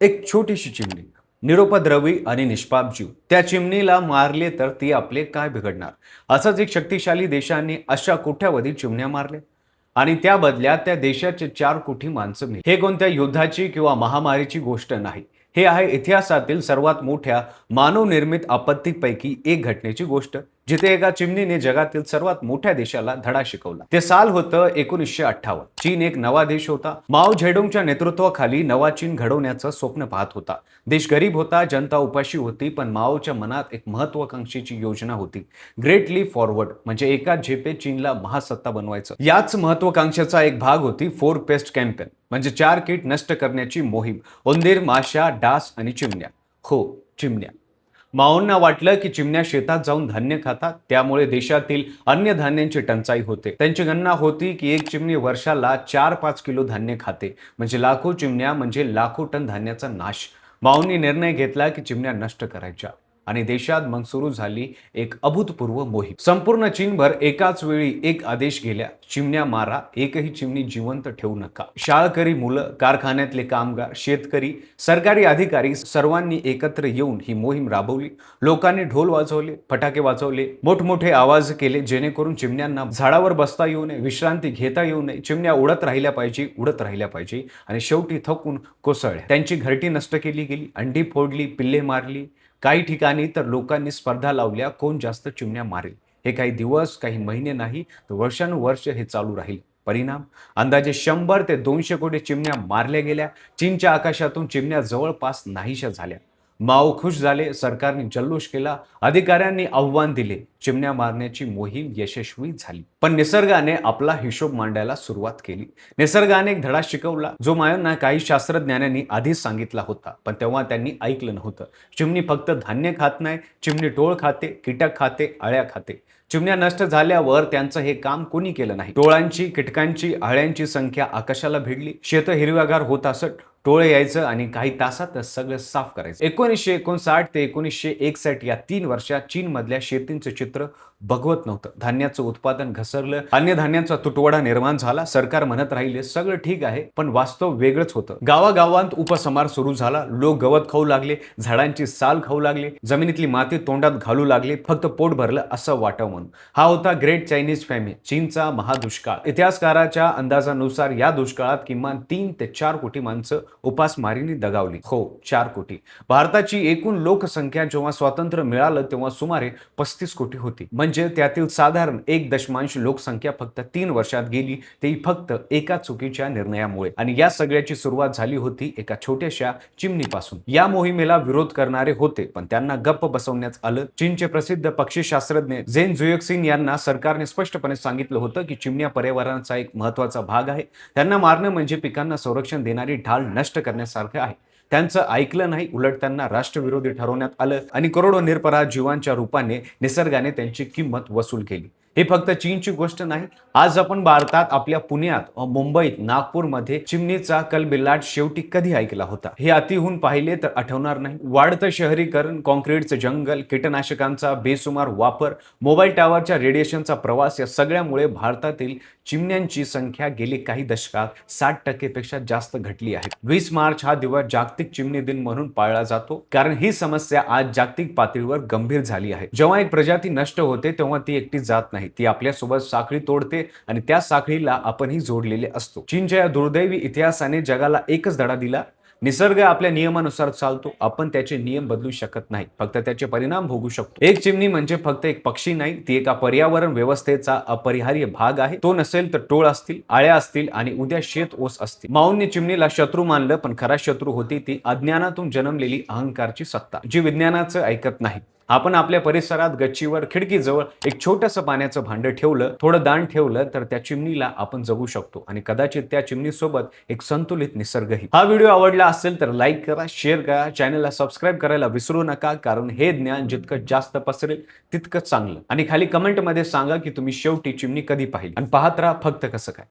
एक छोटीशी चिमणी, निरुपद्रवी आणि निष्पाप जीव. त्या चिमणीला मारले तर ती आपले काय बिघडणार? असाच एक शक्तिशाली देशांनी अशा कोट्यावधी चिमण्या मारल्या आणि त्या बदल्यात त्या देशाचे 4 कोटी माणसं मेली. हे कोणत्या युद्धाची किंवा महामारीची गोष्ट नाही. हे आहे इतिहासातील सर्वात मोठ्या मानवनिर्मित आपत्तीपैकी एक घटनेची गोष्ट, जिथे एका चिमणीने जगातील सर्वात मोठ्या देशाला धडा शिकवला. ते साल होतं 1958. चीन एक नवा देश होता. माओ झेडुंगच्या नेतृत्वाखाली नवा चीन घडवण्याचं स्वप्न पाहत होता. देश गरीब होता, जनता उपाशी होती, पण माओच्या मनात एक महत्वाकांक्षीची योजना होती. ग्रेट लीप फॉरवर्ड, म्हणजे एका झेपेत चीनला महासत्ता बनवायचं. याच महत्वाकांक्षेचा एक भाग होती 4 पेस्ट कॅम्पेन, म्हणजे 4 कीट नष्ट करण्याची मोहीम. उंदीर, माशा, डास आणि चिमण्या. हो, चिमण्या. माओंना वाटलं की चिमण्या शेतात जाऊन धान्य खातात, त्यामुळे देशातील अन्य धान्यांची टंचाई होते. त्यांची गणना होती की एक चिमणी वर्षाला 4-5 किलो धान्य खाते, म्हणजे लाखो चिमण्या म्हणजे लाखो टन धान्याचा नाश. माओंनी निर्णय घेतला की चिमण्या नष्ट करायच्या आणि देशात मग सुरू झाली एक अभूतपूर्व मोहीम. संपूर्ण चीनभर एकाच वेळी एक आदेश गेल्या: चिमण्या मारा, एकही चिमणी जिवंत ठेवू नका. शाळकरी मुलं, कारखान्यातले कामगार, शेतकरी, सरकारी अधिकारी सर्वांनी एकत्र येऊन ही मोहीम राबवली. लोकांनी ढोल वाजवले, फटाके वाजवले, मोठमोठे आवाज केले, जेणेकरून चिमण्यांना झाडावर बसता येऊ नये, विश्रांती घेता येऊ नये. चिमण्या उडत राहिल्या पाहिजे, उडत राहिल्या पाहिजे आणि शेवटी थकून कोसळल्या. त्यांची घरटी नष्ट केली गेली, अंडी फोडली, पिल्ले मारली. काही ठिकाणी तर लोकांनी स्पर्धा लावल्या, कोण जास्त चिमण्या मारेल. हे काही दिवस, काही महिने नाही, तर वर्षानुवर्ष हे चालू राहील. परिणाम: अंदाजे 100 ते 200 कोटी चिमण्या मारल्या गेल्या. चीनच्या आकाशातून चिमण्या जवळपास नाहीशा झाल्या. माओ खुश झाले, सरकारने जल्लोष केला, अधिकाऱ्यांनी आव्हान दिले. चिमण्या मारण्याची मोहीम यशस्वी झाली. पण निसर्गाने आपला हिशोब मांडायला सुरुवात केली. निसर्गाने एक धडा शिकवला, जो मायांना काही शास्त्रज्ञांनी आधीच सांगितला होता, पण तेव्हा त्यांनी ऐकलं नव्हतं. चिमणी फक्त धान्य खात नाही, चिमणी टोळ खाते, कीटक खाते, अळ्या खाते. चिमण्या नष्ट झाल्यावर त्यांचं हे काम कोणी केलं नाही. टोळांची, कीटकांची, अळ्यांची संख्या आकाशाला भिडली. शेतं हिरव्यागार होत असत. टोळे यायचं आणि काही तासातच सगळं साफ करायचं. 1959 ते 1961 या 3 वर्षात चीनमधल्या शेतींचं चित्र बघवत नव्हतं. धान्याचं उत्पादन घसरलं, अन्य धान्यांचा तुटवडा निर्माण झाला. सरकार म्हणत राहिले सगळं ठीक आहे, पण वास्तव वेगळंच होतं. गावागावांत उपसंहार सुरू झाला. लोक गवत खाऊ लागले, झाडांची साल खाऊ लागले, जमिनीतली माती तोंडात घालू लागले, फक्त पोट भरलं असं वाटावं म्हणून. हा होता ग्रेट चायनीज फॅमिन, चीनचा महादुष्काळ. इतिहासकाराच्या अंदाजानुसार या दुष्काळात किमान 3 ते 4 कोटी माणसं उपासमारीने दगावली. हो, 4 कोटी. भारताची एकूण लोकसंख्या जेव्हा स्वातंत्र्य मिळालं तेव्हा सुमारे 35 कोटी होती. म्हणजे त्यातील साधारण 1 दशमांश लोकसंख्या फक्त 3 वर्षात गेली, तेही फक्त एका चुकीच्या निर्णयामुळे. आणि या सगळ्याची सुरुवात झाली होती एका छोट्याशा चिमणीपासून. या मोहिमेला विरोध करणारे होते, पण त्यांना गप्प बसवण्यात आलं. चीनचे प्रसिद्ध पक्षीशास्त्रज्ञ झेन जुएक्सिन यांना सरकारने स्पष्टपणे सांगितलं होतं की चिमण्या पर्यावरणाचा एक महत्त्वाचा भाग आहे. त्यांना मारणं म्हणजे पिकांना संरक्षण देणारी ढाल नष्ट करण्यासारखं आहे. त्यांचं ऐकलं नाही, उलट त्यांना राष्ट्रविरोधी ठरवण्यात आलं आणि करोडो निरपराध जीवांच्या रूपाने निसर्गाने त्यांची किंमत वसूल केली. ही फक्त चीनची गोष्ट नाही. आज आपण भारतात, आपल्या पुण्यात, मुंबईत, नागपूरमध्ये चिमणीचा कलबिलाट शेवटी कधी ऐकला होता? हे अतिहून पाहिले तर आठवणार नाही. वाढतं शहरीकरण, कॉन्क्रीटचं जंगल, कीटकनाशकांचा बेसुमार वापर, मोबाईल टॉवरच्या रेडिएशनचा प्रवास, या सगळ्यामुळे भारतातील चिमण्यांची संख्या गेली काही दशकात 60% पेक्षा जास्त घटली आहे. 20 मार्च हा दिवस जागतिक चिमणी दिन म्हणून पाळला जातो, कारण ही समस्या आज जागतिक पातळीवर गंभीर झाली आहे. जेव्हा एक प्रजाती नष्ट होते तेव्हा ती एकटी जात नाही, ती आपल्यासोबत साखळी तोडते आणि त्या साखळीला आपणही जोडलेले असतो. चीनच्या या दुर्दैवी इतिहासाने जगाला एकच धडा दिला: निसर्ग आपल्या नियमानुसार चालतो, आपण त्याचे नियम बदलू शकत नाही, फक्त त्याचे परिणाम भोगू शकतो. एक चिमणी म्हणजे फक्त एक पक्षी नाही, ती एका पर्यावरण व्यवस्थेचा अपरिहार्य भाग आहे. तो नसेल तर टोळ असतील, आळ्या असतील आणि उद्या शेत ओस असतील. माऊंनी चिमणीला शत्रू मानलं, पण खरा शत्रू होती ती अज्ञानातून जन्मलेली अहंकारची सत्ता, जी विज्ञानाचं ऐकत नाही. आपण आपल्या परिसरात, गच्चीवर, खिडकीजवळ एक छोटंसं पाण्याचं भांड ठेवलं, थोडं दाण ठेवलं, तर त्या चिमणीला आपण जगू शकतो आणि कदाचित त्या चिमणीसोबत एक संतुलित निसर्गही. हा व्हिडिओ आवडला असेल तर लाईक करा, शेअर करा, चॅनलला सबस्क्राईब करायला विसरू नका, कारण हे ज्ञान जितकं जास्त पसरेल तितकं चांगलं. आणि खाली कमेंटमध्ये सांगा की तुम्ही शेवटी चिमणी कधी पाहिली आणि पाहत राहा फक्त कसं काय.